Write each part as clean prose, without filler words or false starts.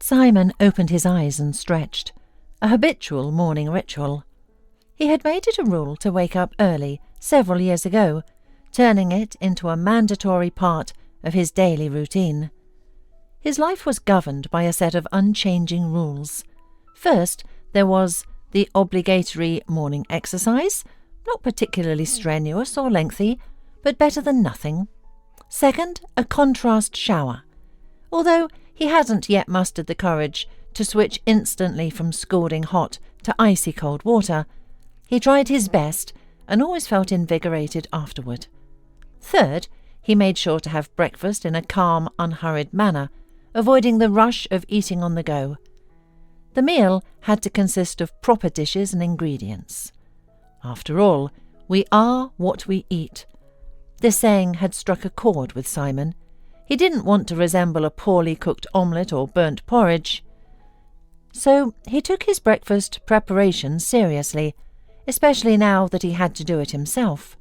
Simon opened his eyes and stretched, a habitual morning ritual. He had made it a rule to wake up early several years ago, turning it into a mandatory part of his daily routine. His life was governed by a set of unchanging rules. First, there was the obligatory morning exercise, not particularly strenuous or lengthy, but better than nothing. Second, a contrast shower. Although he hadn't yet mustered the courage to switch instantly from scalding hot to icy cold water, he tried his best and always felt invigorated afterward. Third, he made sure to have breakfast in a calm, unhurried manner, avoiding the rush of eating on the go. The meal had to consist of proper dishes and ingredients. After all, we are what we eat. This saying had struck a chord with Simon. He didn't want to resemble a poorly cooked omelette or burnt porridge. So he took his breakfast preparation seriously, especially now that he had to do it himself.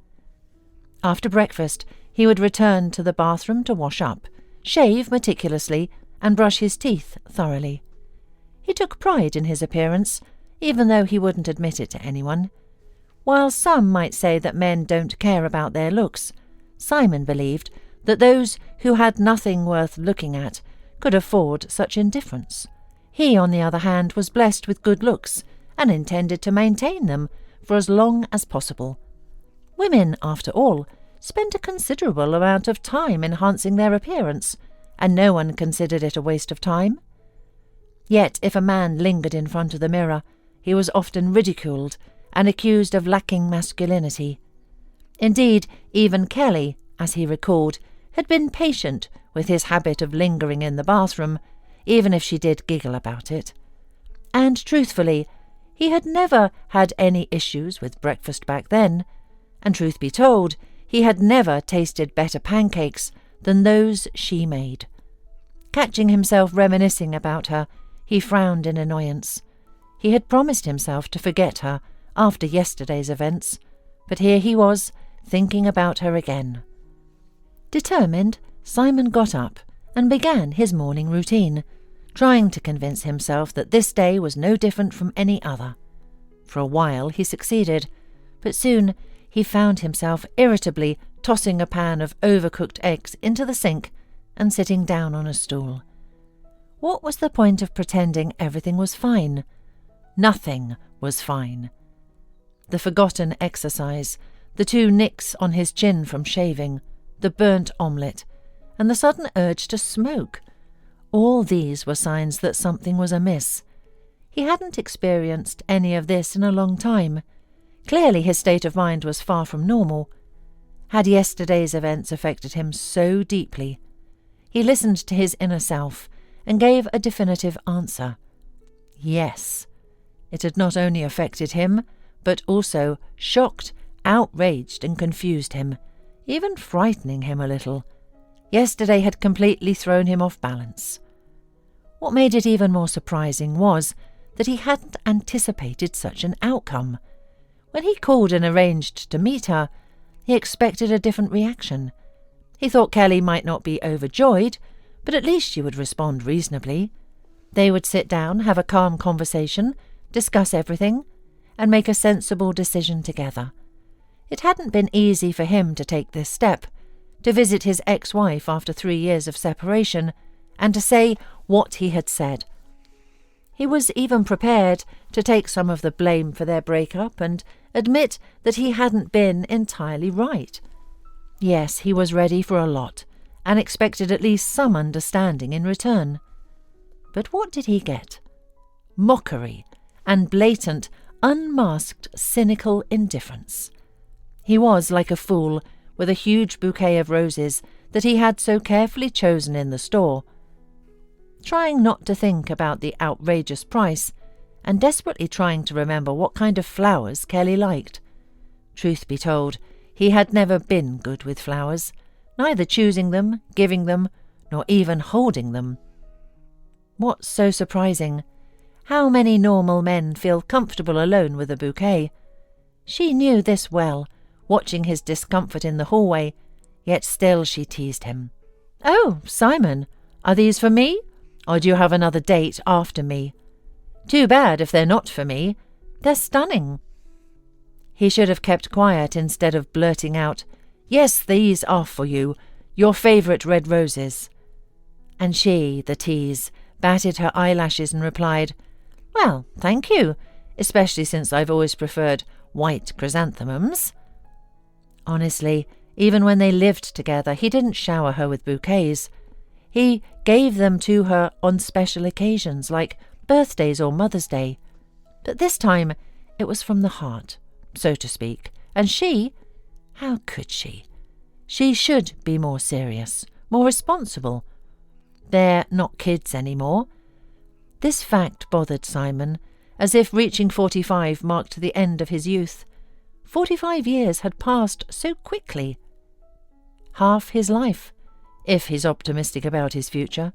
After breakfast, he would return to the bathroom to wash up, shave meticulously, and brush his teeth thoroughly. He took pride in his appearance, even though he wouldn't admit it to anyone. While some might say that men don't care about their looks, Simon believed that those who had nothing worth looking at could afford such indifference. He, on the other hand, was blessed with good looks and intended to maintain them for as long as possible. Women, after all, spent a considerable amount of time enhancing their appearance, and no one considered it a waste of time. Yet if a man lingered in front of the mirror, he was often ridiculed and accused of lacking masculinity. Indeed, even Kelly, as he recalled, had been patient with his habit of lingering in the bathroom, even if she did giggle about it. And truthfully, he had never had any issues with breakfast back then, and truth be told, he had never tasted better pancakes than those she made. Catching himself reminiscing about her, he frowned in annoyance. He had promised himself to forget her after yesterday's events, but here he was, thinking about her again. Determined, Simon got up and began his morning routine, trying to convince himself that this day was no different from any other. For a while he succeeded, but soon he found himself irritably tossing a pan of overcooked eggs into the sink and sitting down on a stool. What was the point of pretending everything was fine? Nothing was fine. The forgotten exercise, the 2 nicks on his chin from shaving, the burnt omelette, and the sudden urge to smoke. All these were signs that something was amiss. He hadn't experienced any of this in a long time. Clearly his state of mind was far from normal. Had yesterday's events affected him so deeply? He listened to his inner self and gave a definitive answer. Yes. It had not only affected him, but also shocked, outraged and confused him, even frightening him a little. Yesterday had completely thrown him off balance. What made it even more surprising was that he hadn't anticipated such an outcome. When he called and arranged to meet her, he expected a different reaction. He thought Kelly might not be overjoyed, but at least she would respond reasonably. They would sit down, have a calm conversation, discuss everything, and make a sensible decision together. It hadn't been easy for him to take this step, to visit his ex-wife after 3 years of separation, and to say what he had said. He was even prepared to take some of the blame for their breakup and admit that he hadn't been entirely right. Yes, he was ready for a lot, and expected at least some understanding in return. But what did he get? Mockery and blatant, unmasked, cynical indifference. He was like a fool with a huge bouquet of roses that he had so carefully chosen in the store, trying not to think about the outrageous price, and desperately trying to remember what kind of flowers Kelly liked. Truth be told, he had never been good with flowers, neither choosing them, giving them, nor even holding them. What's so surprising? How many normal men feel comfortable alone with a bouquet? She knew this well, watching his discomfort in the hallway, yet still she teased him. "Oh, Simon, are these for me? or do you have another date after me? Too bad if they're not for me. They're stunning." He should have kept quiet instead of blurting out, "Yes, these are for you, your favourite red roses." And she, the tease, batted her eyelashes and replied, "Well, thank you, especially since I've always preferred white chrysanthemums." Honestly, even when they lived together, he didn't shower her with bouquets. He gave them to her on special occasions, like birthdays or Mother's Day. But this time it was from the heart, so to speak, and she, how could she? She should be more serious, more responsible. They're not kids anymore. This fact bothered Simon, as if reaching 45 marked the end of his youth. 45 years had passed so quickly. Half his life, if he's optimistic about his future.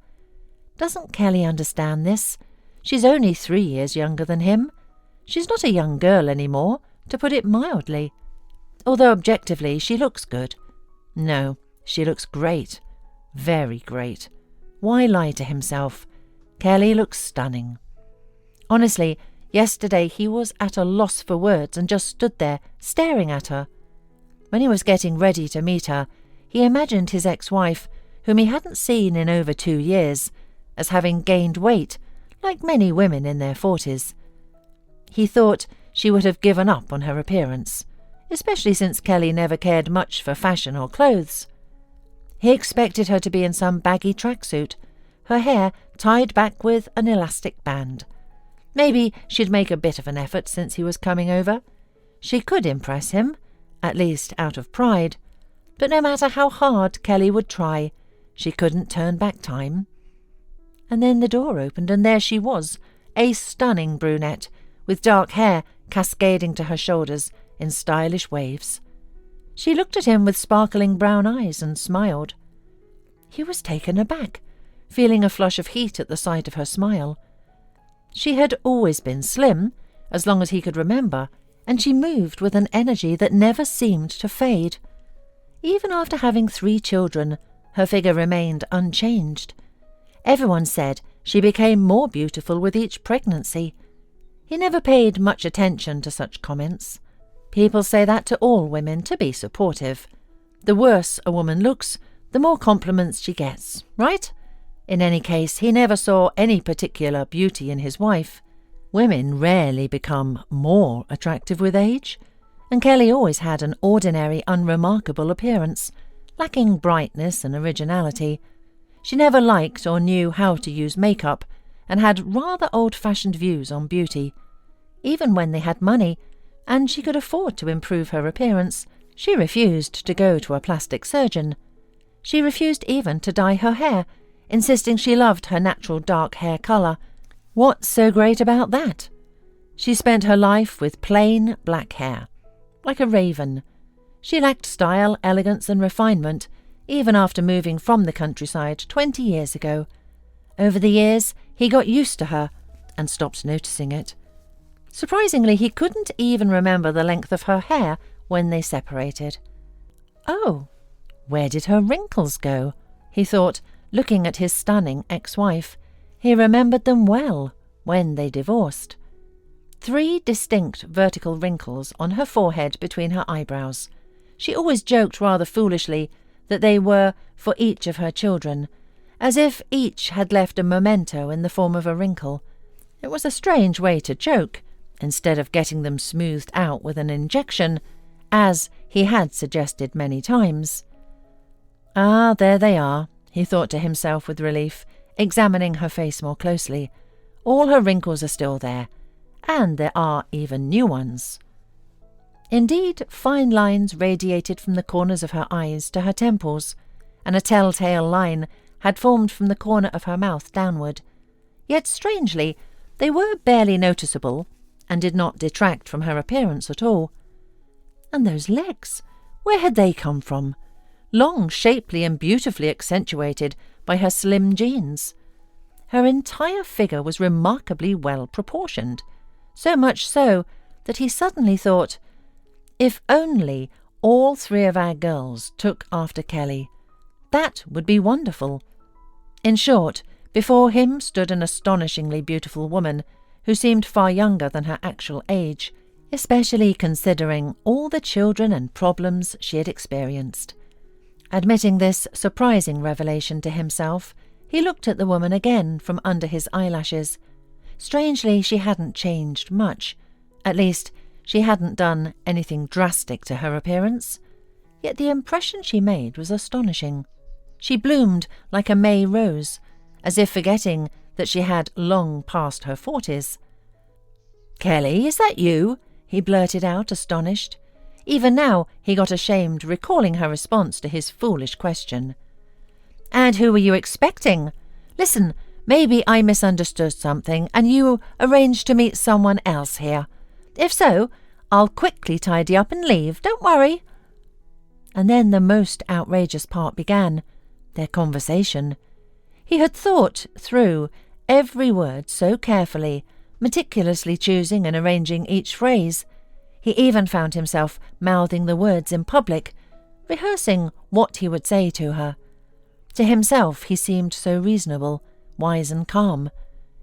Doesn't Kelly understand this? She's only 3 years younger than him. She's not a young girl anymore, to put it mildly. Although objectively she looks good. No, she looks great. Very great. Why lie to himself? Kelly looks stunning. Honestly, yesterday he was at a loss for words and just stood there, staring at her. When he was getting ready to meet her, he imagined his ex-wife, whom he hadn't seen in over 2 years, as having gained weight, like many women in their 40s. He thought she would have given up on her appearance, especially since Kelly never cared much for fashion or clothes. He expected her to be in some baggy tracksuit, her hair tied back with an elastic band. Maybe she'd make a bit of an effort since he was coming over. She could impress him, at least out of pride. But no matter how hard Kelly would try, she couldn't turn back time. And then the door opened, and there she was, a stunning brunette, with dark hair cascading to her shoulders in stylish waves. She looked at him with sparkling brown eyes and smiled. He was taken aback, feeling a flush of heat at the sight of her smile. She had always been slim, as long as he could remember, and she moved with an energy that never seemed to fade. Even after having 3 children, her figure remained unchanged. Everyone said she became more beautiful with each pregnancy. He never paid much attention to such comments. People say that to all women to be supportive. The worse a woman looks, the more compliments she gets, right? In any case, he never saw any particular beauty in his wife. Women rarely become more attractive with age, and Kelly always had an ordinary, unremarkable appearance, lacking brightness and originality. She never liked or knew how to use makeup, and had rather old-fashioned views on beauty. Even when they had money, and she could afford to improve her appearance, she refused to go to a plastic surgeon. She refused even to dye her hair, insisting she loved her natural dark hair colour. What's so great about that? She spent her life with plain black hair, like a raven. She lacked style, elegance and refinement, even after moving from the countryside 20 years ago. Over the years, he got used to her and stopped noticing it. Surprisingly, he couldn't even remember the length of her hair when they separated. Oh, where did her wrinkles go? He thought, looking at his stunning ex-wife. He remembered them well when they divorced. 3 distinct vertical wrinkles on her forehead between her eyebrows. She always joked rather foolishly that they were for each of her children, as if each had left a memento in the form of a wrinkle. It was a strange way to joke, instead of getting them smoothed out with an injection, as he had suggested many times. Ah, there they are, he thought to himself with relief, examining her face more closely. All her wrinkles are still there, and there are even new ones. Indeed, fine lines radiated from the corners of her eyes to her temples, and a telltale line had formed from the corner of her mouth downward. Yet strangely, they were barely noticeable, and did not detract from her appearance at all. And those legs, where had they come from? Long, shapely and beautifully accentuated by her slim jeans. Her entire figure was remarkably well proportioned, so much so that he suddenly thought, if only all 3 of our girls took after Kelly, that would be wonderful. In short, Before him stood an astonishingly beautiful woman who seemed far younger than her actual age, especially considering all the children and problems she had experienced. Admitting this surprising revelation to himself, he looked at the woman again from under his eyelashes. Strangely, she hadn't changed much. At least, she hadn't done anything drastic to her appearance. Yet the impression she made was astonishing. She bloomed like a May rose, as if forgetting that she had long passed her 40s. "Kelly, is that you?" he blurted out, astonished. Even now he got ashamed, recalling her response to his foolish question. "And who were you expecting? Listen, maybe I misunderstood something and you arranged to meet someone else here. If so, I'll quickly tidy up and leave, don't worry." And then the most outrageous part began, their conversation. He had thought through every word so carefully, meticulously choosing and arranging each phrase. He even found himself mouthing the words in public, rehearsing what he would say to her. To himself he seemed so reasonable, wise and calm.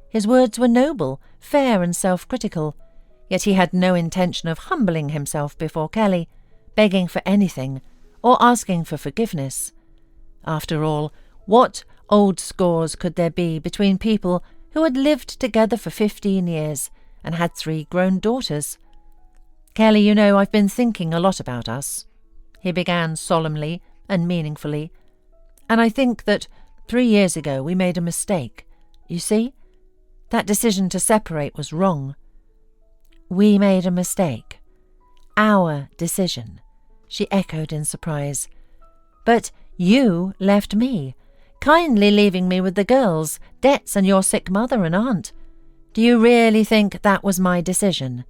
His words were noble, fair and self-critical, yet he had no intention of humbling himself before Kelly, begging for anything, or asking for forgiveness. After all, what old scores could there be between people who had lived together for 15 years and had 3 grown daughters? "Kelly, you know, I've been thinking a lot about us," he began solemnly and meaningfully. "And I think that 3 years ago we made a mistake. You see? That decision to separate was wrong." "We made a mistake. Our decision," she echoed in surprise. "But you left me, kindly leaving me with the girls, debts and your sick mother and aunt. Do you really think that was my decision?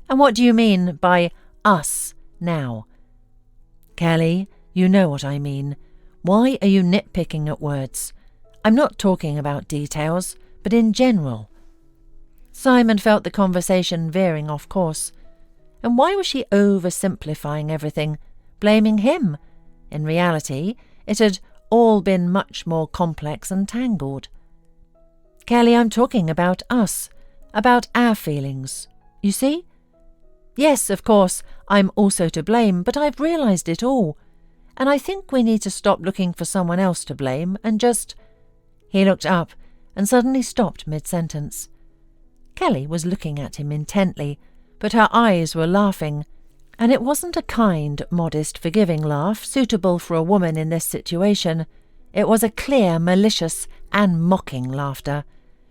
And what do you mean by us now?" "Kelly, you know what I mean. Why are you nitpicking at words? I'm not talking about details, but in general." Simon felt the conversation veering off course. And why was she oversimplifying everything, blaming him? In reality, it had all been much more complex and tangled. "Kelly, I'm talking about us, about our feelings. You see? Yes, of course, I'm also to blame, but I've realised it all. And I think we need to stop looking for someone else to blame and just—" He looked up and suddenly stopped mid-sentence. Kelly was looking at him intently, but her eyes were laughing, and it wasn't a kind, modest, forgiving laugh suitable for a woman in this situation. It was a clear, malicious and mocking laughter.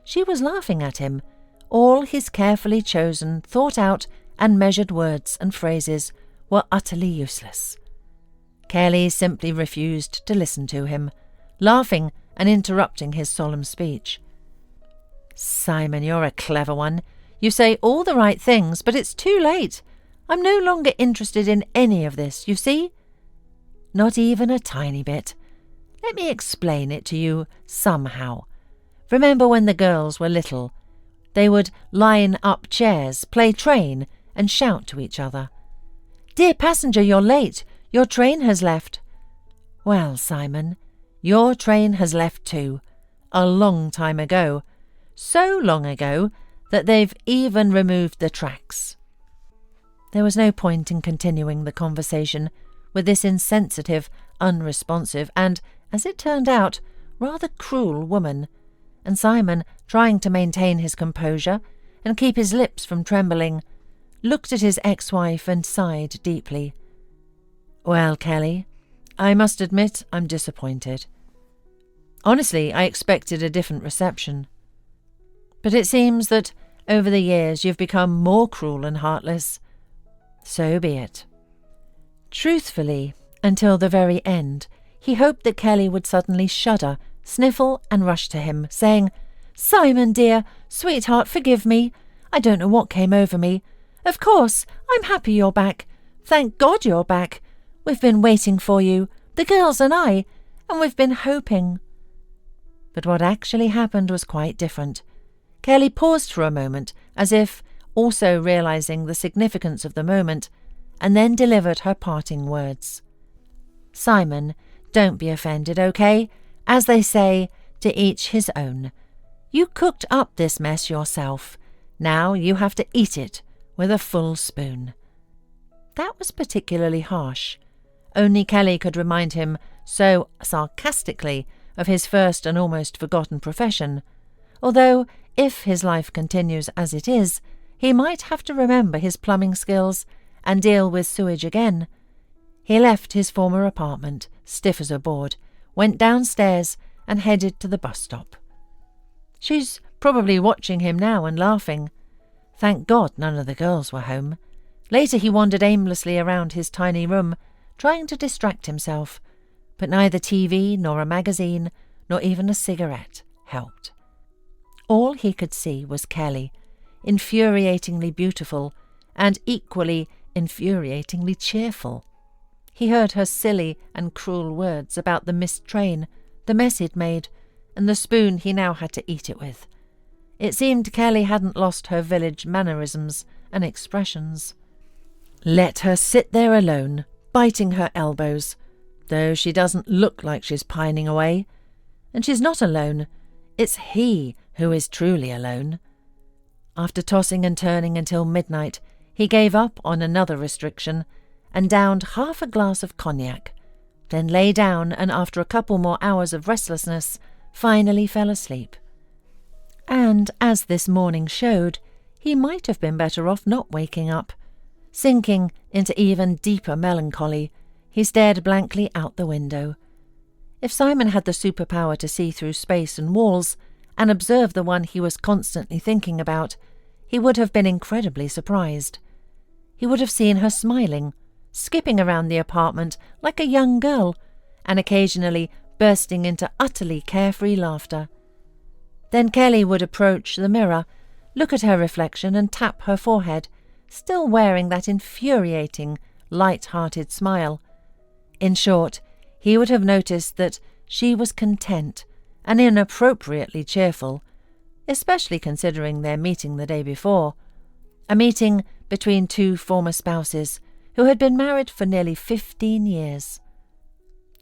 She was laughing at him. All his carefully chosen, thought-out and measured words and phrases were utterly useless. Kelly simply refused to listen to him, laughing and interrupting his solemn speech. "Simon, you're a clever one. You say all the right things, but it's too late. I'm no longer interested in any of this, you see?" "Not even a tiny bit. Let me explain it to you somehow. Remember when the girls were little? They would line up chairs, play train, and shout to each other. 'Dear passenger, you're late. Your train has left.' Well, Simon, your train has left too, a long time ago. So long ago that they've even removed the tracks." There was no point in continuing the conversation with this insensitive, unresponsive and, as it turned out, rather cruel woman, and Simon, trying to maintain his composure and keep his lips from trembling, looked at his ex-wife and sighed deeply. "Well, Kelly, I must admit I'm disappointed. Honestly, I expected a different reception. But it seems that over the years you've become more cruel and heartless. So be it." Truthfully, until the very end, he hoped that Kelly would suddenly shudder, sniffle and rush to him, saying, "Simon, dear, sweetheart, forgive me. I don't know what came over me. Of course, I'm happy you're back. Thank God you're back. We've been waiting for you, the girls and I, and we've been hoping." But what actually happened was quite different. Kelly paused for a moment, as if also realising the significance of the moment, and then delivered her parting words. "Simon, don't be offended, okay? As they say, to each his own. You cooked up this mess yourself. Now you have to eat it with a full spoon. That was particularly harsh. Only Kelly could remind him so sarcastically of his first and almost forgotten profession, although, if his life continues as it is, he might have to remember his plumbing skills and deal with sewage again. He left his former apartment, stiff as a board, went downstairs and headed to the bus stop. She's probably watching him now and laughing. Thank God none of the girls were home. Later he wandered aimlessly around his tiny room, trying to distract himself, but neither TV nor a magazine nor even a cigarette helped. All he could see was Kelly, infuriatingly beautiful and equally infuriatingly cheerful. He heard her silly and cruel words about the missed train, the mess he'd made, and the spoon he now had to eat it with. It seemed Kelly hadn't lost her village mannerisms and expressions. Let her sit there alone, biting her elbows, though she doesn't look like she's pining away. And she's not alone. It's he who is truly alone. After tossing and turning until midnight, he gave up on another restriction and downed half a glass of cognac, then lay down and after a couple more hours of restlessness, finally fell asleep. And as this morning showed, he might have been better off not waking up. Sinking into even deeper melancholy, he stared blankly out the window. If Simon had the superpower to see through space and walls and observe the one he was constantly thinking about, he would have been incredibly surprised. He would have seen her smiling, skipping around the apartment like a young girl, and occasionally bursting into utterly carefree laughter. Then Kelly would approach the mirror, look at her reflection and tap her forehead, still wearing that infuriating, light-hearted smile. In short, he would have noticed that she was content and inappropriately cheerful, especially considering their meeting the day before, a meeting between two former spouses who had been married for nearly 15 years.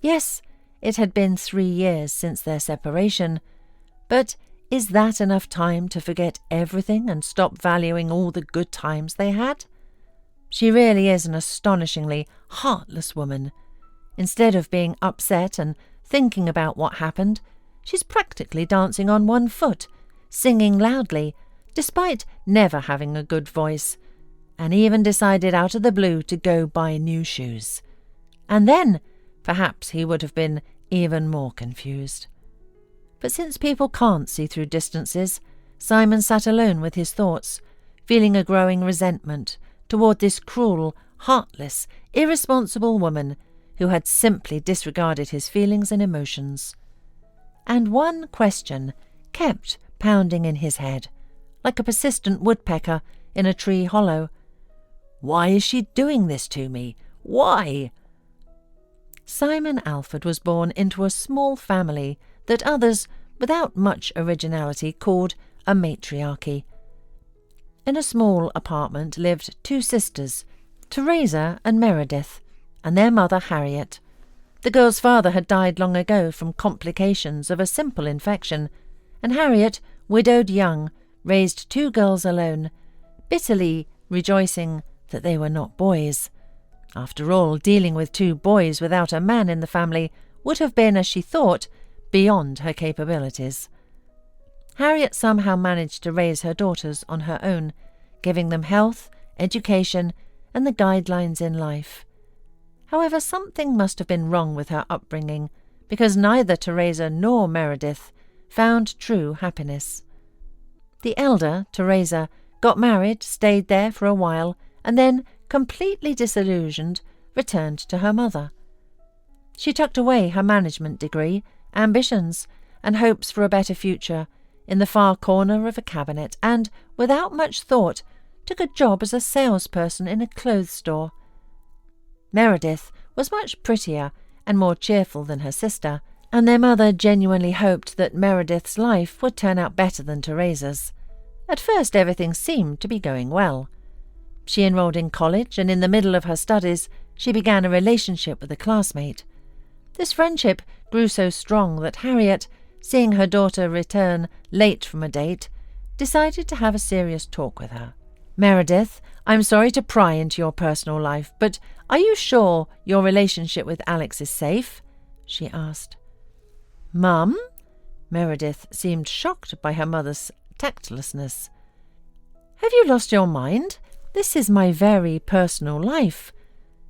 Yes, it had been 3 years since their separation, but is that enough time to forget everything and stop valuing all the good times they had? She really is an astonishingly heartless woman. Instead of being upset and thinking about what happened, she's practically dancing on one foot, singing loudly, despite never having a good voice, and even decided out of the blue to go buy new shoes. And then, perhaps he would have been even more confused. But since people can't see through distances, Simon sat alone with his thoughts, feeling a growing resentment toward this cruel, heartless, irresponsible woman who had simply disregarded his feelings and emotions. And one question kept pounding in his head, like a persistent woodpecker in a tree hollow. Why is she doing this to me? Why? Simon Alford was born into a small family that others, without much originality, called a matriarchy. In a small apartment lived 2 sisters, Teresa and Meredith, and their mother Harriet. The girl's father had died long ago from complications of a simple infection, and Harriet, widowed young, raised 2 girls alone, bitterly rejoicing that they were not boys. After all, dealing with 2 boys without a man in the family would have been, as she thought, beyond her capabilities. Harriet somehow managed to raise her daughters on her own, giving them health, education, and the guidelines in life. However, something must have been wrong with her upbringing, because neither Teresa nor Meredith found true happiness. The elder, Teresa, got married, stayed there for a while, and then, completely disillusioned, returned to her mother. She tucked away her management degree, ambitions, and hopes for a better future in the far corner of a cabinet and, without much thought, took a job as a salesperson in a clothes store. Meredith was much prettier and more cheerful than her sister, and their mother genuinely hoped that Meredith's life would turn out better than Teresa's. At first everything seemed to be going well. She enrolled in college, and in the middle of her studies she began a relationship with a classmate. This friendship grew so strong that Harriet, seeing her daughter return late from a date, decided to have a serious talk with her. "Meredith, I'm sorry to pry into your personal life, but are you sure your relationship with Alex is safe?" she asked. "Mum?" Meredith seemed shocked by her mother's tactlessness. "Have you lost your mind? This is my very personal life.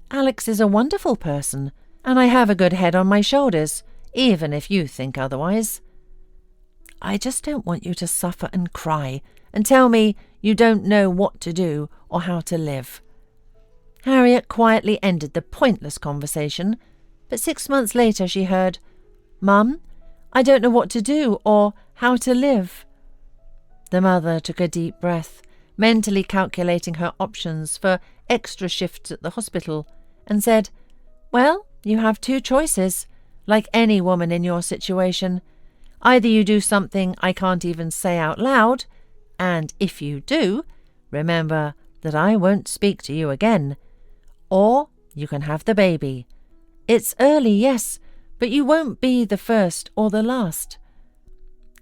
Alex is a wonderful person, and I have a good head on my shoulders, even if you think otherwise. I just don't want you to suffer and cry and tell me you don't know what to do or how to live." Harriet quietly ended the pointless conversation, but 6 months later she heard, "Mum, I don't know what to do or how to live." The mother took a deep breath, mentally calculating her options for extra shifts at the hospital, and said, "Well, you have 2 choices, like any woman in your situation. Either you do something I can't even say out loud, and if you do, remember that I won't speak to you again, or you can have the baby. It's early, yes, but you won't be the first or the last.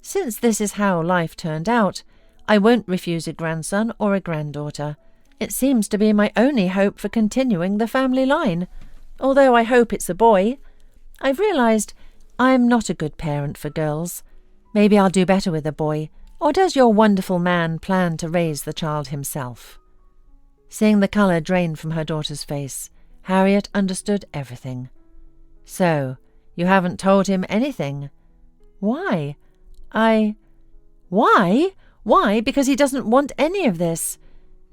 Since this is how life turned out, I won't refuse a grandson or a granddaughter. It seems to be my only hope for continuing the family line, although I hope it's a boy. I've realised I'm not a good parent for girls. Maybe I'll do better with a boy. Or does your wonderful man plan to raise the child himself?" Seeing the colour drain from her daughter's face, Harriet understood everything. "So, you haven't told him anything? Why?" Why? Why? Because he doesn't want any of this.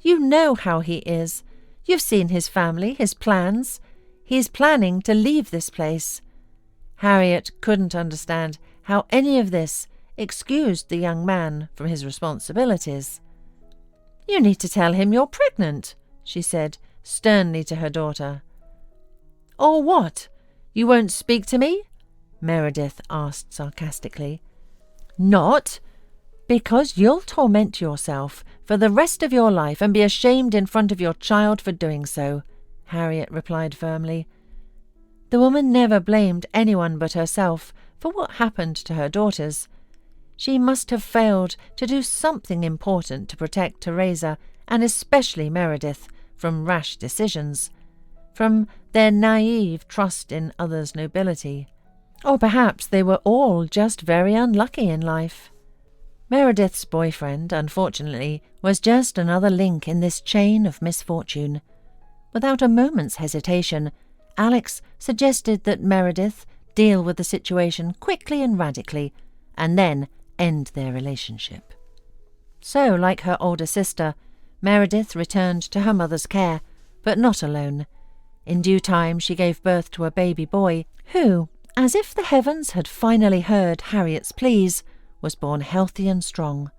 You know how he is. You've seen his family, his plans. He's planning to leave this place." Harriet couldn't understand how any of this excused the young man from his responsibilities. "You need to tell him you're pregnant," she said sternly to her daughter. "Or what? You won't speak to me?" Meredith asked sarcastically. "Not because you'll torment yourself for the rest of your life and be ashamed in front of your child for doing so," Harriet replied firmly. The woman never blamed anyone but herself for what happened to her daughters. She must have failed to do something important to protect Teresa, and especially Meredith, from rash decisions, from their naive trust in others' nobility. Or perhaps they were all just very unlucky in life. Meredith's boyfriend, unfortunately, was just another link in this chain of misfortune. Without a moment's hesitation, Alex suggested that Meredith deal with the situation quickly and radically, and then end their relationship. So, like her older sister, Meredith returned to her mother's care, but not alone. In due time she gave birth to a baby boy who, as if the heavens had finally heard Harriet's pleas, was born healthy and strong.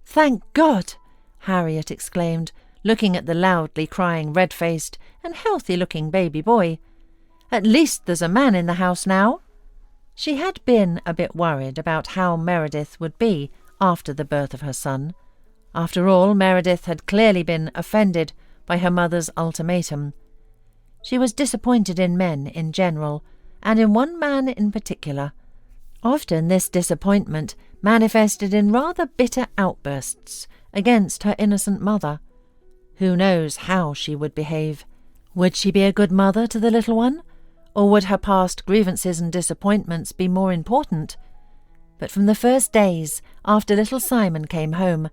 "Thank God!" Harriet exclaimed, looking at the loudly crying, red-faced and healthy-looking baby boy. "At least there's a man in the house now." She had been a bit worried about how Meredith would be after the birth of her son. After all, Meredith had clearly been offended by her mother's ultimatum. She was disappointed in men in general, and in one man in particular. Often this disappointment manifested in rather bitter outbursts against her innocent mother. Who knows how she would behave? Would she be a good mother to the little one? Or would her past grievances and disappointments be more important? But from the first days after little Simon came home,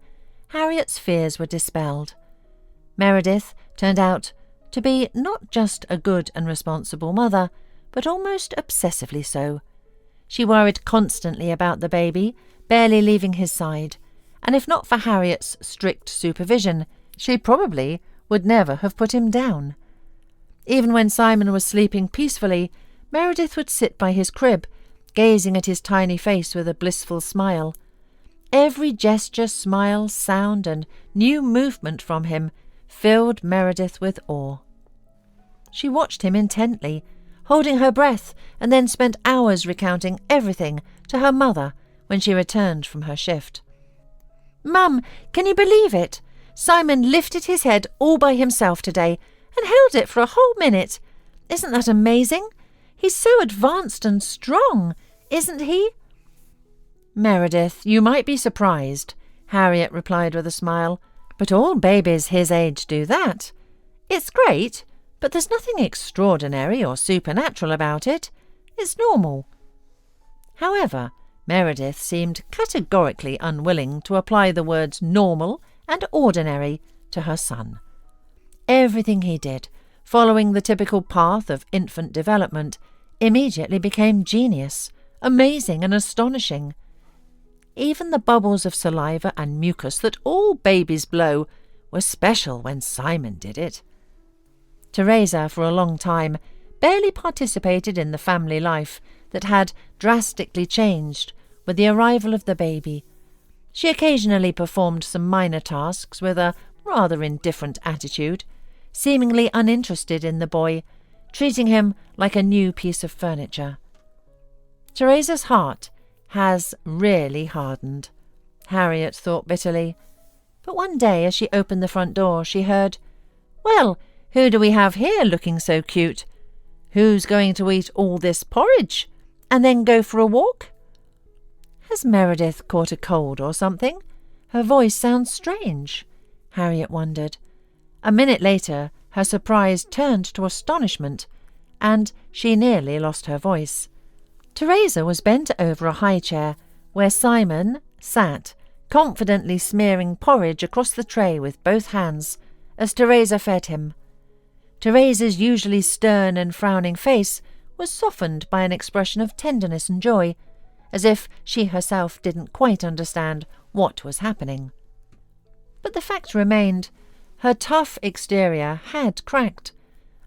Harriet's fears were dispelled. Meredith turned out to be not just a good and responsible mother, but almost obsessively so. She worried constantly about the baby, barely leaving his side, and if not for Harriet's strict supervision, she probably would never have put him down. Even when Simon was sleeping peacefully, Meredith would sit by his crib, gazing at his tiny face with a blissful smile. Every gesture, smile, sound, and new movement from him filled Meredith with awe. She watched him intently, holding her breath, and then spent hours recounting everything to her mother when she returned from her shift. "Mum, can you believe it? Simon lifted his head all by himself today and held it for a whole minute. Isn't that amazing? He's so advanced and strong, isn't he?" "Meredith, you might be surprised," Harriet replied with a smile, "but all babies his age do that. It's great, but there's nothing extraordinary or supernatural about it. It's normal." However, Meredith seemed categorically unwilling to apply the words normal and ordinary to her son. Everything he did, following the typical path of infant development, immediately became genius, amazing and astonishing. Even the bubbles of saliva and mucus that all babies blow were special when Simon did it. Teresa, for a long time, barely participated in the family life that had drastically changed with the arrival of the baby. She occasionally performed some minor tasks with a rather indifferent attitude, seemingly uninterested in the boy, treating him like a new piece of furniture. Teresa's heart has really hardened, Harriet thought bitterly. But one day, as she opened the front door, she heard, "Well, who do we have here looking so cute? Who's going to eat all this porridge and then go for a walk?" Has Meredith caught a cold or something? Her voice sounds strange, Harriet wondered. A minute later, her surprise turned to astonishment, and she nearly lost her voice. Teresa was bent over a high chair, where Simon sat, confidently smearing porridge across the tray with both hands, as Teresa fed him. Teresa's usually stern and frowning face was softened by an expression of tenderness and joy, as if she herself didn't quite understand what was happening. But the fact remained, her tough exterior had cracked.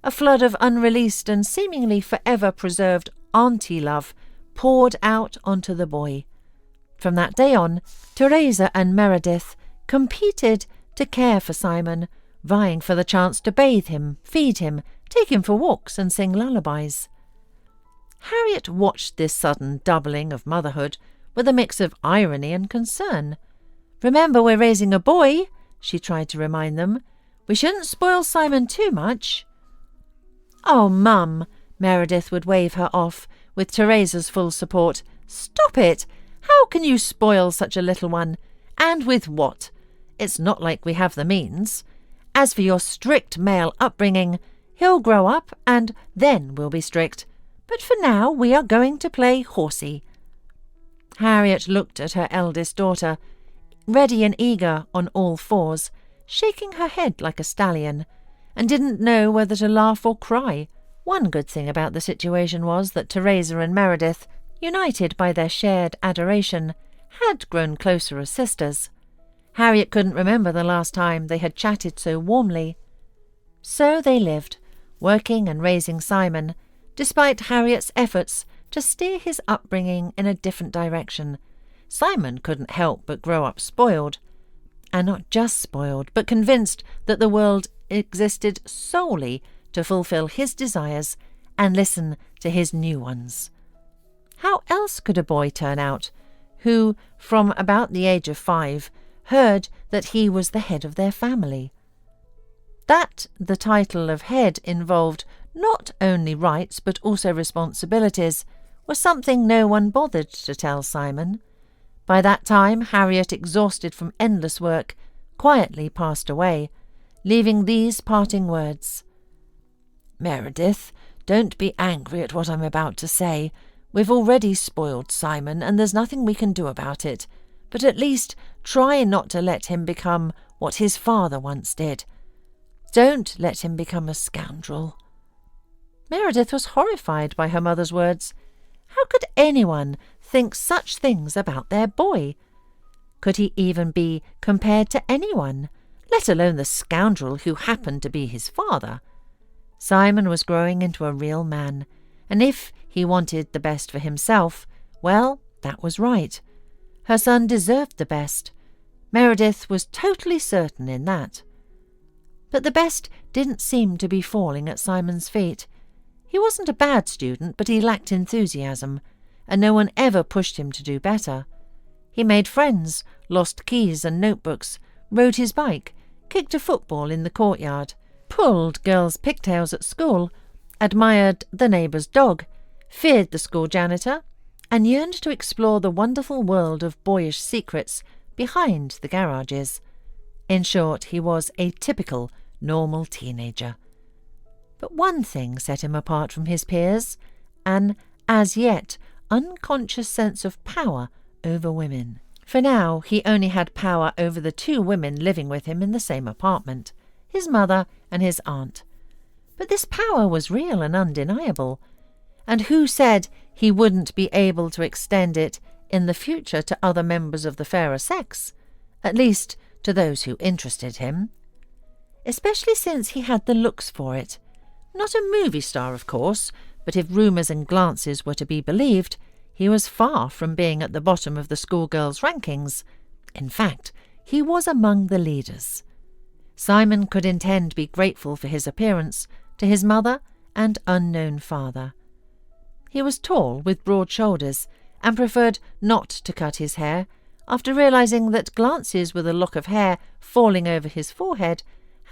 A flood of unreleased and seemingly forever preserved auntie love poured out onto the boy. From that day on, Teresa and Meredith competed to care for Simon, vying for the chance to bathe him, feed him, take him for walks and sing lullabies. Harriet watched this sudden doubling of motherhood with a mix of irony and concern. "Remember, we're raising a boy," she tried to remind them. "We shouldn't spoil Simon too much." "Oh, Mum," Meredith would wave her off, with Teresa's full support. "Stop it! How can you spoil such a little one? And with what? It's not like we have the means. As for your strict male upbringing, he'll grow up and then we'll be strict. But for now we are going to play horsey." Harriet looked at her eldest daughter, ready and eager on all fours, shaking her head like a stallion, and didn't know whether to laugh or cry. One good thing about the situation was that Teresa and Meredith, united by their shared adoration, had grown closer as sisters. Harriet couldn't remember the last time they had chatted so warmly. So they lived, working and raising Simon, despite Harriet's efforts to steer his upbringing in a different direction. Simon couldn't help but grow up spoiled. And not just spoiled, but convinced that the world existed solely to fulfill his desires and listen to his new ones. How else could a boy turn out, who, from about the age of 5, heard that he was the head of their family? That the title of head involved not only rights but also responsibilities was something no one bothered to tell Simon. By that time, Harriet, exhausted from endless work, quietly passed away, leaving these parting words. "Meredith, don't be angry at what I'm about to say. We've already spoiled Simon, and there's nothing we can do about it. But at least try not to let him become what his father once did. Don't let him become a scoundrel." Meredith was horrified by her mother's words. How could anyone think such things about their boy? Could he even be compared to anyone, let alone the scoundrel who happened to be his father? Simon was growing into a real man, and if he wanted the best for himself, well, that was right. Her son deserved the best. Meredith was totally certain in that. But the best didn't seem to be falling at Simon's feet. He wasn't a bad student, but he lacked enthusiasm, and no one ever pushed him to do better. He made friends, lost keys and notebooks, rode his bike, kicked a football in the courtyard, pulled girls' pigtails at school, admired the neighbour's dog, feared the school janitor, and yearned to explore the wonderful world of boyish secrets behind the garages. In short, he was a typical, normal teenager. But one thing set him apart from his peers, an as yet unconscious sense of power over women. For now he only had power over the 2 women living with him in the same apartment, his mother and his aunt. But this power was real and undeniable, and who said he wouldn't be able to extend it in the future to other members of the fairer sex, at least to those who interested him? Especially since he had the looks for it. Not a movie star, of course, but if rumours and glances were to be believed, he was far from being at the bottom of the schoolgirls' rankings. In fact, he was among the leaders. Simon could intend to be grateful for his appearance to his mother and unknown father. He was tall, with broad shoulders, and preferred not to cut his hair, after realising that glances with a lock of hair falling over his forehead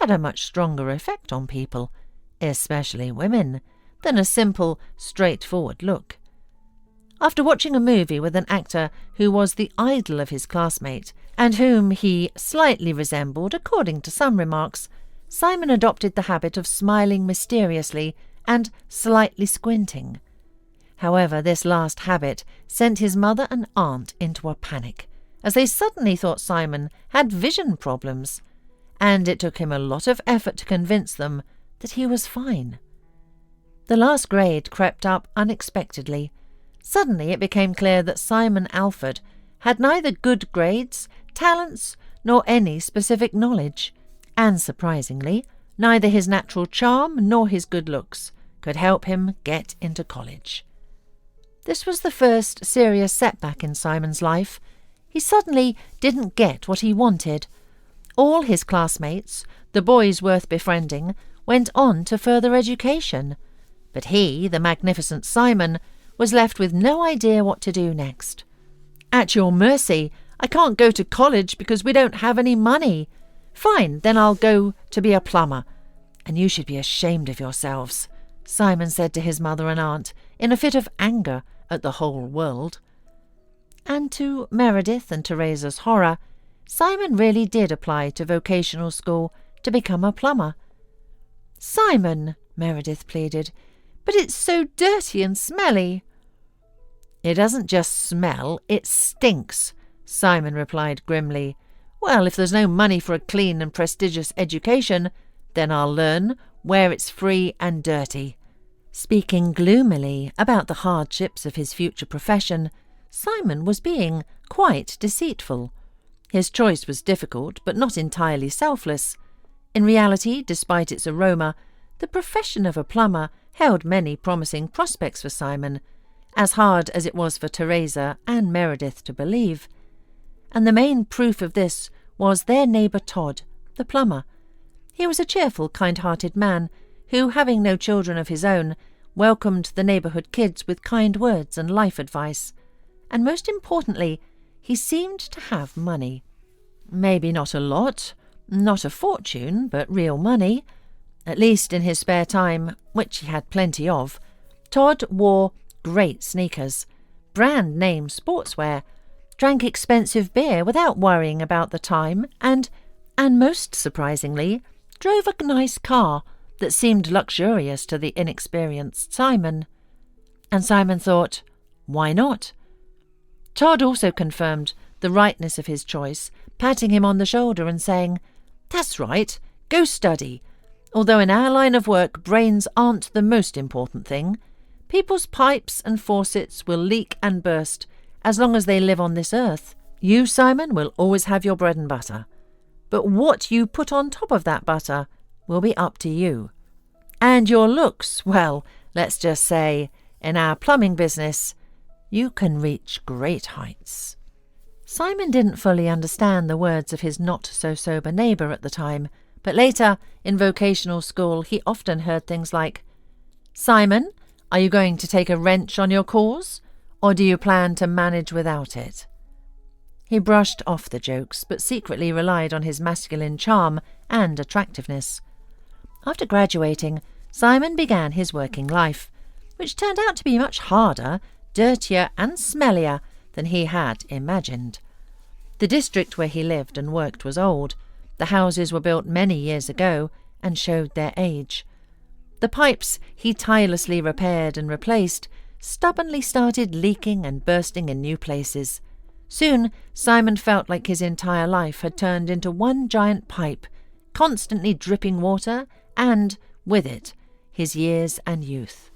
had a much stronger effect on people, especially women, than a simple, straightforward look. After watching a movie with an actor who was the idol of his classmate, and whom he slightly resembled according to some remarks, Simon adopted the habit of smiling mysteriously and slightly squinting. However, this last habit sent his mother and aunt into a panic, as they suddenly thought Simon had vision problems, and it took him a lot of effort to convince them that he was fine. The last grade crept up unexpectedly. Suddenly it became clear that Simon Alford had neither good grades, talents, nor any specific knowledge, and surprisingly, neither his natural charm nor his good looks could help him get into college. This was the first serious setback in Simon's life. He suddenly didn't get what he wanted. All his classmates, the boys worth befriending, went on to further education, but he, the magnificent Simon, was left with no idea what to do next. "At your mercy, I can't go to college because we don't have any money. Fine, then I'll go to be a plumber. And you should be ashamed of yourselves," Simon said to his mother and aunt, in a fit of anger at the whole world. And to Meredith and Teresa's horror, Simon really did apply to vocational school to become a plumber. "Simon," Meredith pleaded, "but it's so dirty and smelly." "It doesn't just smell, it stinks," Simon replied grimly. "Well, if there's no money for a clean and prestigious education, then I'll learn where it's free and dirty." Speaking gloomily about the hardships of his future profession, Simon was being quite deceitful. His choice was difficult, but not entirely selfless. In reality, despite its aroma, the profession of a plumber held many promising prospects for Simon, as hard as it was for Teresa and Meredith to believe. And the main proof of this was their neighbour Todd, the plumber. He was a cheerful, kind-hearted man who, having no children of his own, welcomed the neighbourhood kids with kind words and life advice. And most importantly, he seemed to have money. Maybe not a lot, not a fortune, but real money. At least in his spare time, which he had plenty of, Todd wore great sneakers, brand-name sportswear, drank expensive beer without worrying about the time, and most surprisingly, drove a nice car that seemed luxurious to the inexperienced Simon. And Simon thought, why not? Todd also confirmed the rightness of his choice, patting him on the shoulder and saying, "That's right, go study. Although in our line of work brains aren't the most important thing. People's pipes and faucets will leak and burst as long as they live on this earth. You, Simon, will always have your bread and butter. But what you put on top of that butter will be up to you. And your looks, well, let's just say, in our plumbing business, you can reach great heights." Simon didn't fully understand the words of his not-so-sober neighbour at the time, but later, in vocational school, he often heard things like, "Simon, are you going to take a wrench on your cause, or do you plan to manage without it?" He brushed off the jokes, but secretly relied on his masculine charm and attractiveness. After graduating, Simon began his working life, which turned out to be much harder, dirtier and smellier than he had imagined. The district where he lived and worked was old. The houses were built many years ago and showed their age. The pipes he tirelessly repaired and replaced stubbornly started leaking and bursting in new places. Soon Simon felt like his entire life had turned into one giant pipe, constantly dripping water and, with it, his years and youth.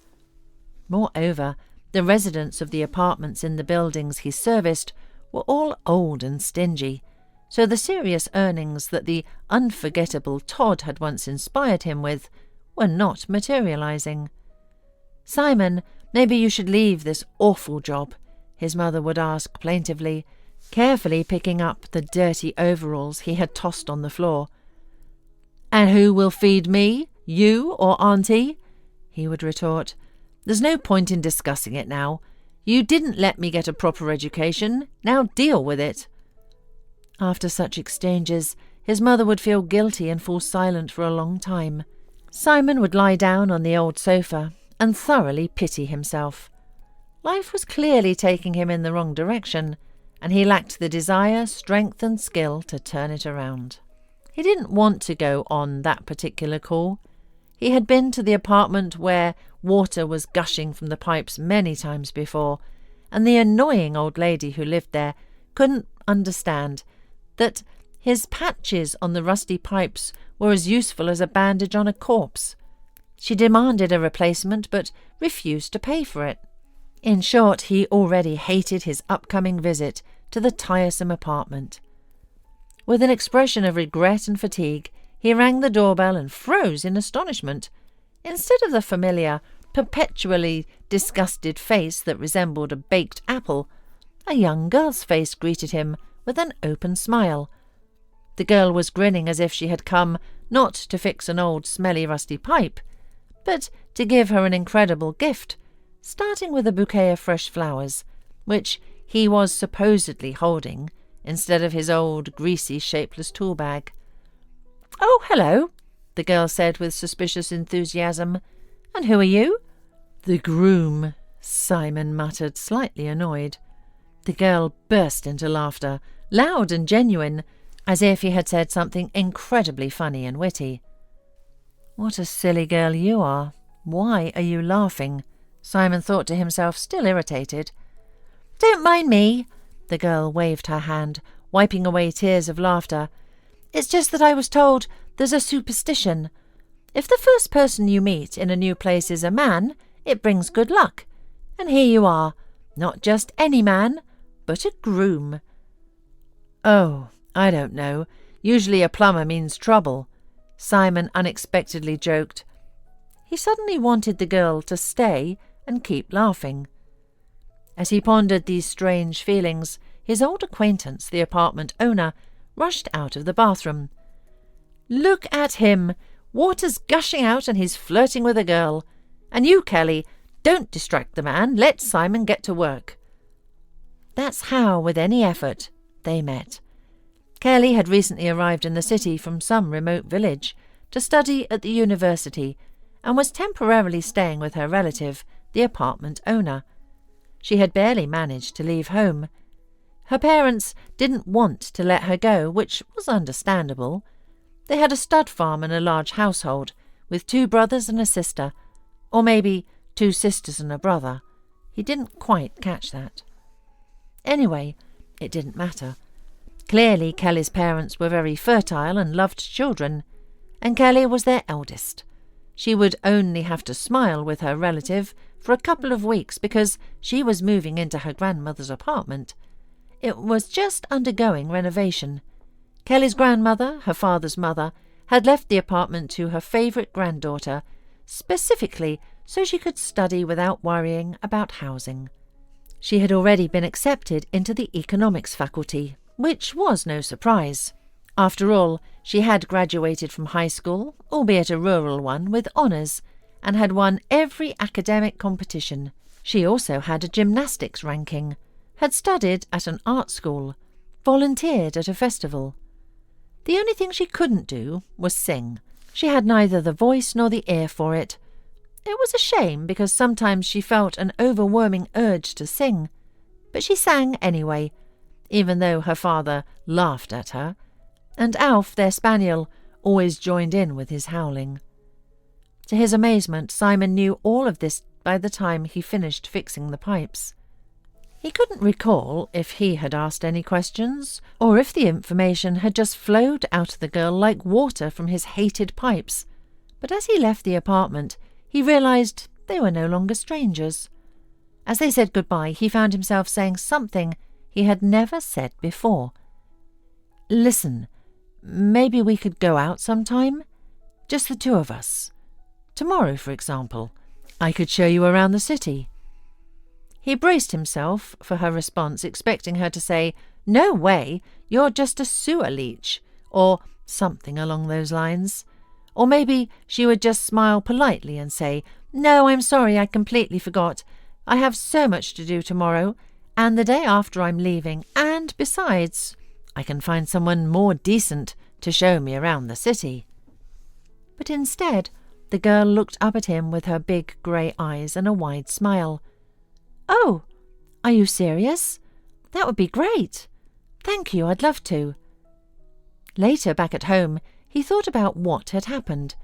Moreover, the residents of the apartments in the buildings he serviced were all old and stingy, so the serious earnings that the unforgettable Todd had once inspired him with were not materializing. "Simon, maybe you should leave this awful job," his mother would ask plaintively, carefully picking up the dirty overalls he had tossed on the floor. "And who will feed me, you or Auntie?" he would retort. "There's no point in discussing it now. You didn't let me get a proper education. Now deal with it." After such exchanges, his mother would feel guilty and fall silent for a long time. Simon would lie down on the old sofa and thoroughly pity himself. Life was clearly taking him in the wrong direction, and he lacked the desire, strength and skill to turn it around. He didn't want to go on that particular call. He had been to the apartment where water was gushing from the pipes many times before, and the annoying old lady who lived there couldn't understand that his patches on the rusty pipes were as useful as a bandage on a corpse. She demanded a replacement but refused to pay for it. In short, he already hated his upcoming visit to the tiresome apartment. With an expression of regret and fatigue, he rang the doorbell and froze in astonishment. Instead of the familiar, perpetually disgusted face that resembled a baked apple, a young girl's face greeted him with an open smile. The girl was grinning as if she had come not to fix an old smelly rusty pipe, but to give her an incredible gift, starting with a bouquet of fresh flowers, which he was supposedly holding instead of his old, greasy, shapeless tool bag. "Oh, hello," the girl said with suspicious enthusiasm. "And who are you?" "The groom," Simon muttered, slightly annoyed. The girl burst into laughter, loud and genuine, as if he had said something incredibly funny and witty. "What a silly girl you are. Why are you laughing?" Simon thought to himself, still irritated. "Don't mind me," the girl waved her hand, wiping away tears of laughter. "It's just that I was told there's a superstition. If the first person you meet in a new place is a man, it brings good luck. And here you are, not just any man, but a groom." "Oh, I don't know. Usually a plumber means trouble," Simon unexpectedly joked. He suddenly wanted the girl to stay and keep laughing. As he pondered these strange feelings, his old acquaintance, the apartment owner, rushed out of the bathroom. "Look at him! Water's gushing out and he's flirting with a girl. And you, Kelly, don't distract the man. Let Simon get to work." That's how, with any effort, they met. Kelly had recently arrived in the city from some remote village to study at the university and was temporarily staying with her relative, the apartment owner. She had barely managed to leave home. Her parents didn't want to let her go, which was understandable. They had a stud farm and a large household, with 2 brothers and a sister, or maybe 2 sisters and a brother. He didn't quite catch that. Anyway, it didn't matter. Clearly Kelly's parents were very fertile and loved children, and Kelly was their eldest. She would only have to smile with her relative for a couple of weeks because she was moving into her grandmother's apartment. It was just undergoing renovation. Kelly's grandmother, her father's mother, had left the apartment to her favourite granddaughter, specifically so she could study without worrying about housing. She had already been accepted into the economics faculty, which was no surprise. After all, she had graduated from high school, albeit a rural one, with honours, and had won every academic competition. She also had a gymnastics ranking, had studied at an art school, volunteered at a festival. The only thing she couldn't do was sing. She had neither the voice nor the ear for it. It was a shame because sometimes she felt an overwhelming urge to sing, but she sang anyway, even though her father laughed at her, and Alf, their spaniel, always joined in with his howling. To his amazement, Simon knew all of this by the time he finished fixing the pipes. He couldn't recall if he had asked any questions, or if the information had just flowed out of the girl like water from his hated pipes, but as he left the apartment, he realised they were no longer strangers. As they said goodbye, he found himself saying something he had never said before. "Listen, maybe we could go out sometime? Just the two of us. Tomorrow, for example. I could show you around the city." He braced himself for her response, expecting her to say, "No way, you're just a sewer leech," or something along those lines. Or maybe she would just smile politely and say, "No, I'm sorry, I completely forgot. I have so much to do tomorrow, and the day after I'm leaving, and besides, I can find someone more decent to show me around the city." But instead, the girl looked up at him with her big grey eyes and a wide smile. "Oh, are you serious? That would be great. Thank you, I'd love to." Later, back at home, he thought about what had happened.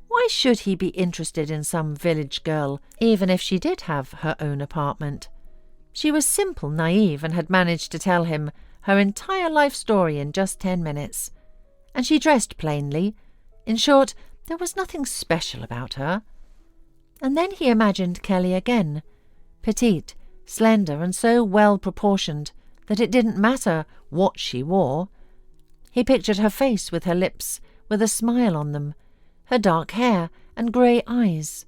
Why should he be interested in some village girl, even if she did have her own apartment? She was simple, naive, and had managed to tell him her entire life story in just 10 minutes. And she dressed plainly. In short, there was nothing special about her. And then he imagined Kelly again, petite, slender, and so well-proportioned that it didn't matter what she wore. He pictured her face with her lips with a smile on them, her dark hair and grey eyes.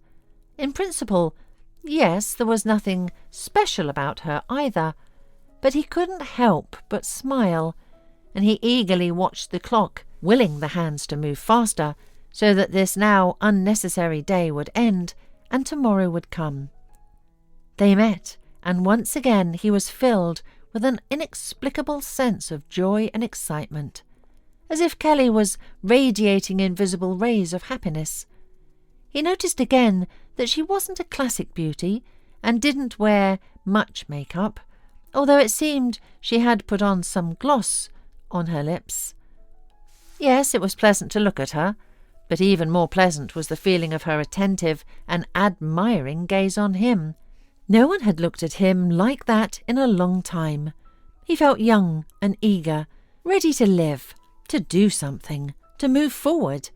In principle, yes, there was nothing special about her either, but he couldn't help but smile, and he eagerly watched the clock, willing the hands to move faster, so that this now unnecessary day would end and tomorrow would come. They met, and once again he was filled with an inexplicable sense of joy and excitement, as if Kelly was radiating invisible rays of happiness. He noticed again that she wasn't a classic beauty and didn't wear much makeup, although it seemed she had put on some gloss on her lips. Yes, it was pleasant to look at her, but even more pleasant was the feeling of her attentive and admiring gaze on him. No one had looked at him like that in a long time. He felt young and eager, ready to live, to do something, to move forward,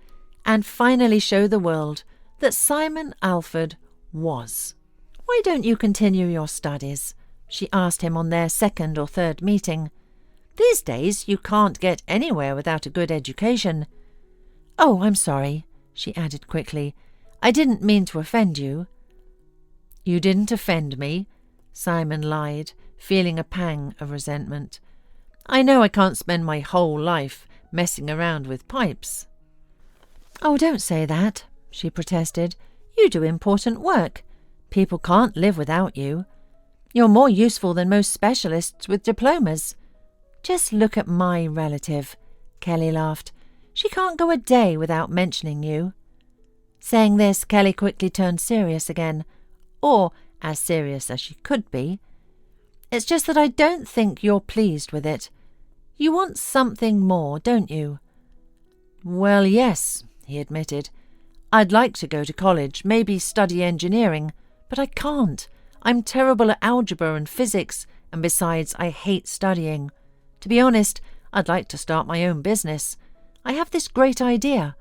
and finally show the world that Simon Alford was. "Why don't you continue your studies?" she asked him on their second or third meeting. "These days you can't get anywhere without a good education." "Oh, I'm sorry," she added quickly. "I didn't mean to offend you." "You didn't offend me," Simon lied, feeling a pang of resentment. "I know I can't spend my whole life messing around with pipes." "Oh, don't say that," she protested. "You do important work. People can't live without you. You're more useful than most specialists with diplomas. Just look at my relative," Kelly laughed. "She can't go a day without mentioning you." Saying this, Kelly quickly turned serious again, or as serious as she could be. "It's just that I don't think you're pleased with it. You want something more, don't you?" "Well, yes," he admitted. "I'd like to go to college, maybe study engineering, but I can't. I'm terrible at algebra and physics, and besides, I hate studying. To be honest, I'd like to start my own business. I have this great idea."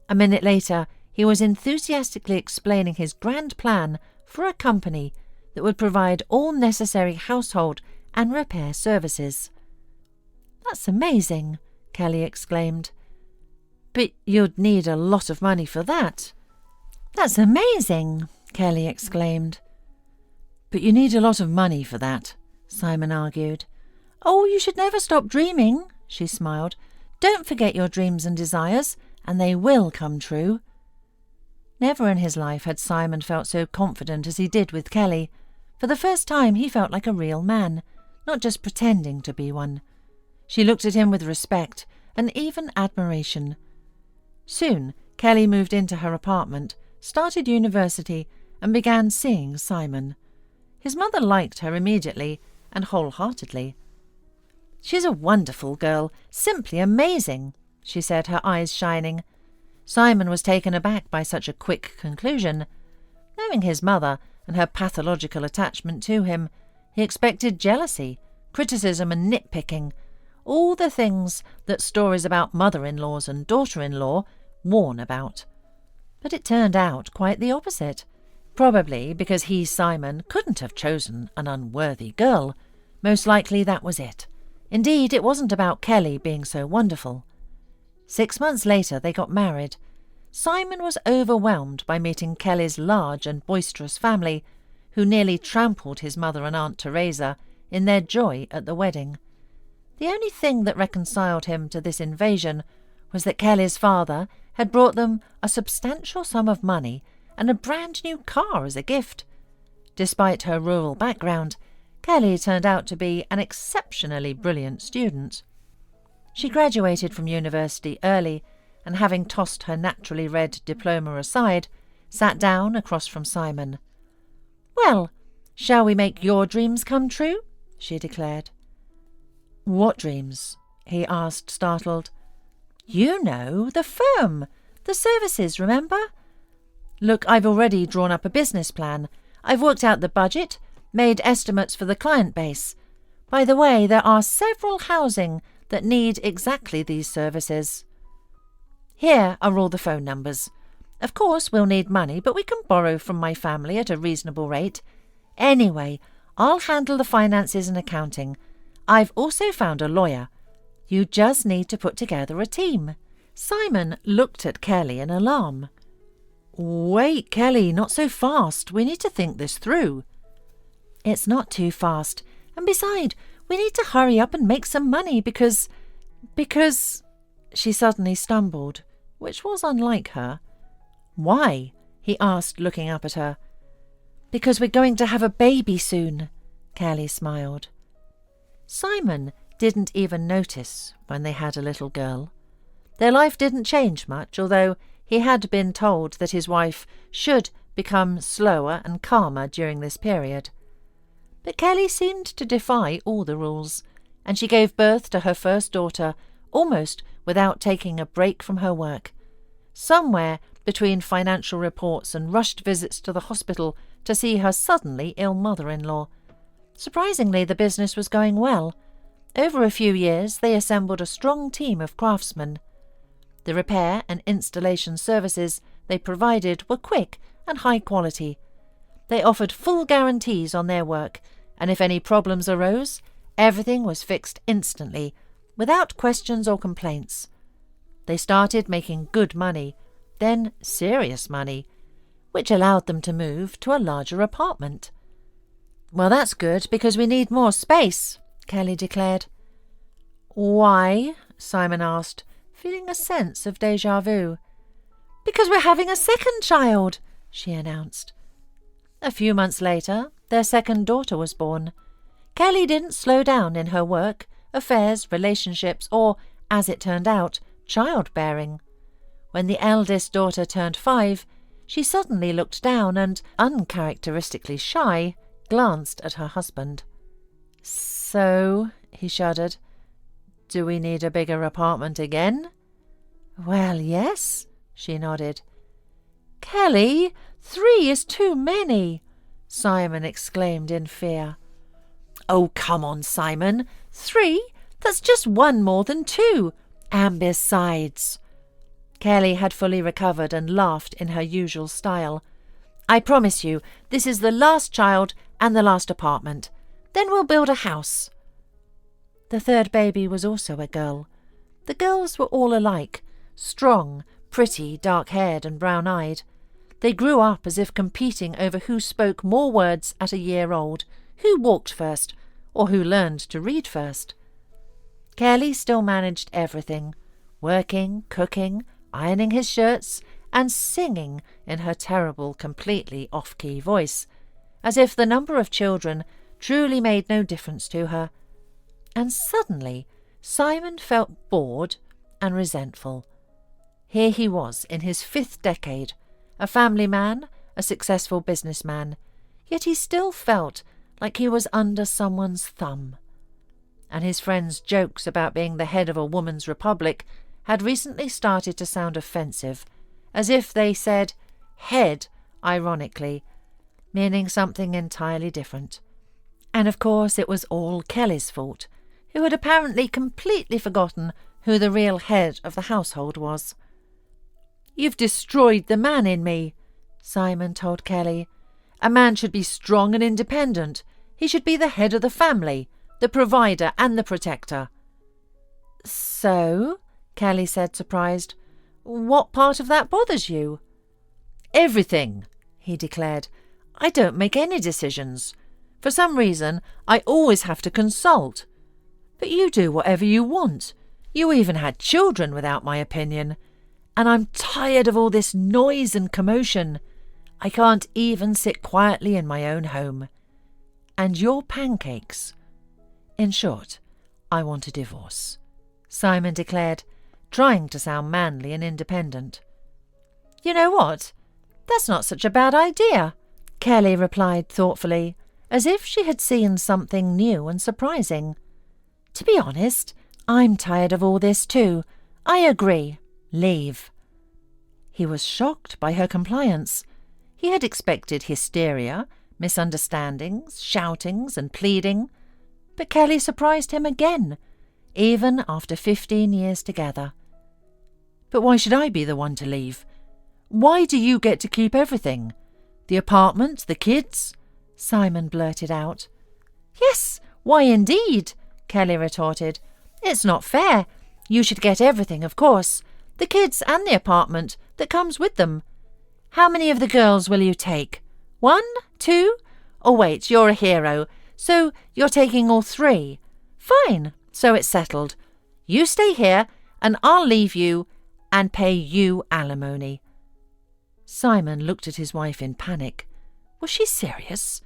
A minute later, he was enthusiastically explaining his grand plan for a company that would provide all necessary household and repair services. "That's amazing," Kelly exclaimed. "But you'd need a lot of money for that." "That's amazing," Kelly exclaimed. "But you need a lot of money for that," Simon argued. "Oh, you should never stop dreaming," she smiled. "Don't forget your dreams and desires, and they will come true." Never in his life had Simon felt so confident as he did with Kelly. For the first time he felt like a real man, not just pretending to be one. She looked at him with respect and even admiration. Soon Kelly moved into her apartment, started university and began seeing Simon. His mother liked her immediately and wholeheartedly. "She's a wonderful girl, simply amazing," she said, her eyes shining. Simon was taken aback by such a quick conclusion. Knowing his mother and her pathological attachment to him, he expected jealousy, criticism and nitpicking, all the things that stories about mother-in-laws and daughter-in-law warn about. But it turned out quite the opposite, probably because he, Simon, couldn't have chosen an unworthy girl. Most likely that was it. Indeed, it wasn't about Kelly being so wonderful. 6 months later they got married. Simon was overwhelmed by meeting Kelly's large and boisterous family, who nearly trampled his mother and Aunt Teresa in their joy at the wedding. The only thing that reconciled him to this invasion was that Kelly's father had brought them a substantial sum of money and a brand-new car as a gift. Despite her rural background, Kelly turned out to be an exceptionally brilliant student. She graduated from university early and, having tossed her naturally read diploma aside, sat down across from Simon. "Well, shall we make your dreams come true?" she declared. "What dreams?" he asked, startled. "You know, the firm, the services, remember? Look, I've already drawn up a business plan. I've worked out the budget, made estimates for the client base. By the way, there are several housing that need exactly these services. Here are all the phone numbers. Of course, we'll need money, but we can borrow from my family at a reasonable rate. Anyway, I'll handle the finances and accounting. I've also found a lawyer. You just need to put together a team." Simon looked at Kelly in alarm. "Wait, Kelly, not so fast. We need to think this through." "It's not too fast. And besides, we need to hurry up and make some money because... She suddenly stumbled, which was unlike her. "Why?" he asked, looking up at her. "Because we're going to have a baby soon," Kelly smiled. Simon didn't even notice when they had a little girl. Their life didn't change much, although he had been told that his wife should become slower and calmer during this period. But Kelly seemed to defy all the rules, and she gave birth to her first daughter almost without taking a break from her work. Somewhere between financial reports and rushed visits to the hospital to see her suddenly ill mother-in-law. Surprisingly, the business was going well. Over a few years, they assembled a strong team of craftsmen. The repair and installation services they provided were quick and high quality. They offered full guarantees on their work, and if any problems arose, everything was fixed instantly, without questions or complaints. They started making good money, then serious money, which allowed them to move to a larger apartment. "Well, that's good, because we need more space," Kelly declared. "Why?" Simon asked, feeling a sense of déjà vu. "Because we're having a second child," she announced. A few months later, their second daughter was born. Kelly didn't slow down in her work, affairs, relationships, or, as it turned out, childbearing. When the eldest daughter turned 5, she suddenly looked down and, uncharacteristically shy, glanced at her husband. "So," he shuddered, "do we need a bigger apartment again?" "Well, yes," she nodded. "Kelly, 3 is too many," Simon exclaimed in fear. "Oh, come on, Simon. 3? That's just 1 more than 2. And besides..." Kelly had fully recovered and laughed in her usual style. "I promise you, this is the last child and the last apartment. Then we'll build a house." The third baby was also a girl. The girls were all alike, strong, pretty, dark-haired and brown-eyed. They grew up as if competing over who spoke more words at a year old, who walked first, or who learned to read first. Kelly still managed everything, working, cooking, ironing his shirts, and singing in her terrible, completely off-key voice, as if the number of children truly made no difference to her. And suddenly Simon felt bored and resentful. Here he was in his 5th decade, a family man, a successful businessman, yet he still felt like he was under someone's thumb. And his friends' jokes about being the head of a woman's republic had recently started to sound offensive, as if they said head ironically, meaning something entirely different. And of course it was all Kelly's fault, who had apparently completely forgotten who the real head of the household was. "You've destroyed the man in me," Simon told Kelly. "A man should be strong and independent. He should be the head of the family, the provider and the protector." "So?" Kelly said, surprised. "What part of that bothers you?" "Everything," he declared. "I don't make any decisions. For some reason, I always have to consult. But you do whatever you want. You even had children without my opinion. And I'm tired of all this noise and commotion. I can't even sit quietly in my own home. And your pancakes. In short, I want a divorce," Simon declared, trying to sound manly and independent. "You know what? That's not such a bad idea," Kelly replied thoughtfully, as if she had seen something new and surprising. "To be honest, I'm tired of all this too. I agree. Leave." He was shocked by her compliance. He had expected hysteria, misunderstandings, shoutings and pleading. But Kelly surprised him again, even after 15 years together. "But why should I be the one to leave? Why do you get to keep everything? The apartment, the kids?" Simon blurted out. "Yes, why indeed?" Kelly retorted. "It's not fair. You should get everything, of course. The kids and the apartment that comes with them. How many of the girls will you take? 1, 2? Oh, wait, you're a hero, so you're taking all 3. Fine, so it's settled. You stay here, and I'll leave you and pay you alimony." Simon looked at his wife in panic. Was she serious?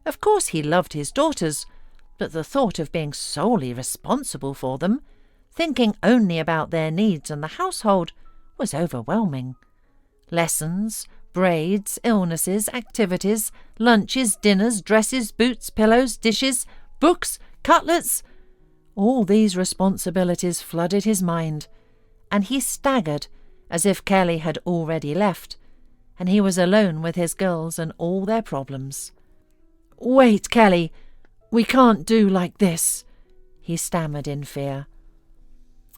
Of course he loved his daughters, but the thought of being solely responsible for them, thinking only about their needs and the household, was overwhelming. Lessons, braids, illnesses, activities, lunches, dinners, dresses, boots, pillows, dishes, books, cutlets. All these responsibilities flooded his mind, and he staggered as if Kelly had already left, and he was alone with his girls and all their problems. "Wait, Kelly, we can't do like this," he stammered in fear.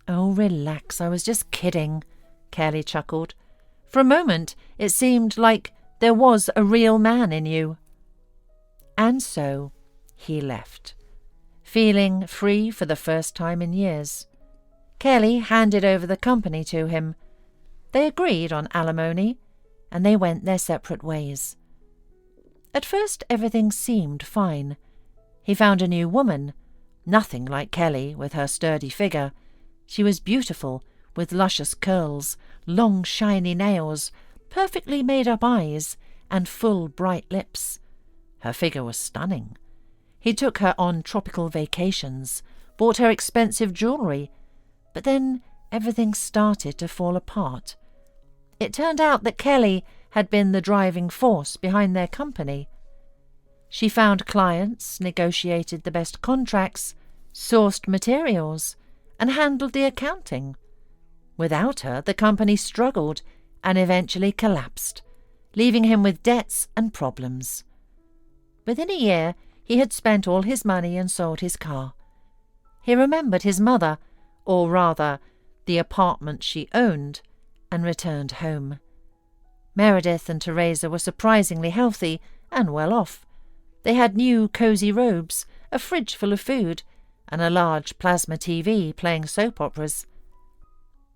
"Oh, relax, I was just kidding," Kelly chuckled. "For a moment it seemed like there was a real man in you." And so he left, feeling free for the first time in years. Kelly handed over the company to him. They agreed on alimony, and they went their separate ways. At first everything seemed fine. He found a new woman, nothing like Kelly with her sturdy figure. She was beautiful, with luscious curls, long shiny nails, perfectly made-up eyes, and full bright lips. Her figure was stunning. He took her on tropical vacations, bought her expensive jewellery, but then everything started to fall apart. It turned out that Kelly had been the driving force behind their company. She found clients, negotiated the best contracts, sourced materials, and handled the accounting. Without her, the company struggled and eventually collapsed, leaving him with debts and problems. Within a year, he had spent all his money and sold his car. He remembered his mother, or rather, the apartment she owned, and returned home. Meredith and Teresa were surprisingly healthy and well off. They had new cosy robes, a fridge full of food, and a large plasma TV playing soap operas.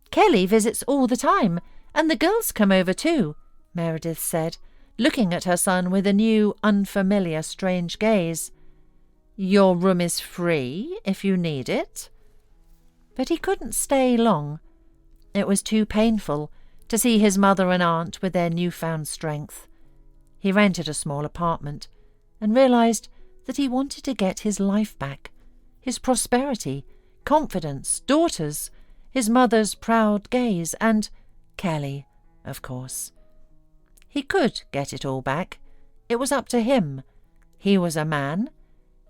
"Kelly visits all the time, and the girls come over too," Meredith said, looking at her son with a new, unfamiliar, strange gaze. "Your room is free if you need it." But he couldn't stay long. It was too painful to see his mother and aunt with their newfound strength. He rented a small apartment and realized that he wanted to get his life back, his prosperity, confidence, daughters, his mother's proud gaze, and Kelly, of course. He could get it all back. It was up to him. He was a man.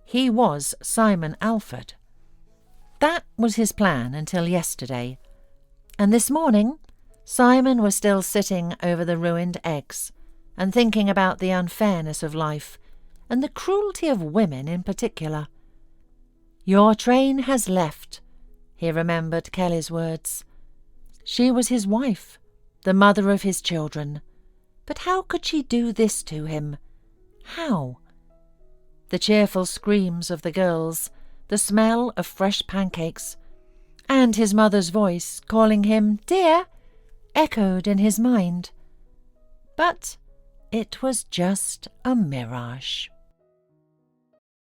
He was Simon Alford. That was his plan until yesterday. And this morning, Simon was still sitting over the ruined eggs and thinking about the unfairness of life and the cruelty of women in particular. "Your train has left," he remembered Kelly's words. She was his wife, the mother of his children. But how could she do this to him? How? The cheerful screams of the girls, the smell of fresh pancakes, and his mother's voice calling him "dear," echoed in his mind. But it was just a mirage.